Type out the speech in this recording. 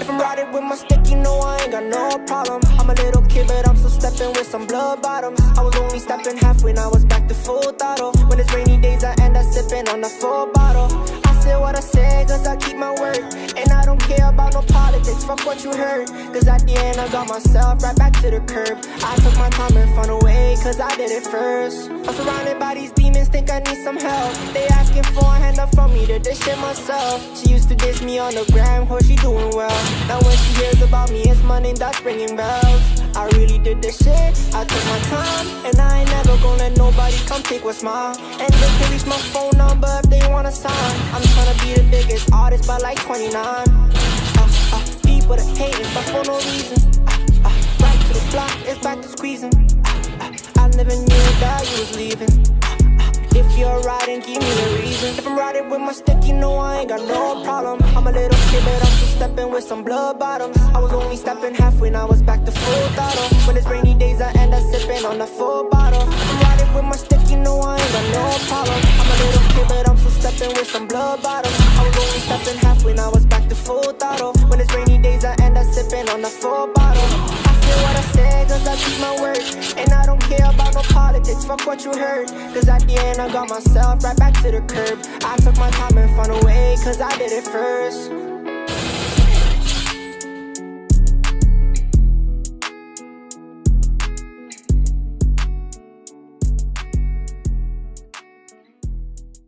If I'm riding with my stick, you know I ain't got no problem. I'm a little kid, but I'm still stepping with some blood bottoms. I was only stepping half when I was back to full throttle. When it's rainy days, I end up sipping on the full bottle. I said what I said, cause I keep my word. And I don't care about no politics, fuck what you heard. Cause at the end, I got myself right back to the curb. I took my time and found a way, cause I did it first. I'm surrounded by these demons, think I need some help. They asking for a hand up from me to dish it myself. She used to diss me on the gram, hope she doing well. Now when she hears about me, it's my name that's ringing bells. I really did this shit, I took my time. And I ain't never gonna let nobody come take what's mine. And they can reach my phone number if they wanna sign. I'm tryna be the biggest artist by like 29. People that hating, but for no reason. Right to the block, it's back to squeezing. I never knew that you was leaving. If you're riding, give me a reason. If I'm riding with my stick, you know I ain't got no problem. I'm a little kid, but I'm still stepping with some blood bottoms. I was only stepping half when I was back to full throttle. When it's rainy days, I end up sipping on the full bottle. I'm riding with my stick, you know I ain't got no problem. I'm a little kid, but I'm still stepping with some blood bottoms. I was only stepping half when I was back to full throttle. When it's rainy days, I end up sipping on the full bottle. I said what I said, cause I keep my word. And I don't care about no politics, fuck what you heard. Cause at the end, I got myself right back to the curb. I took my time and found a way, cause I did it first.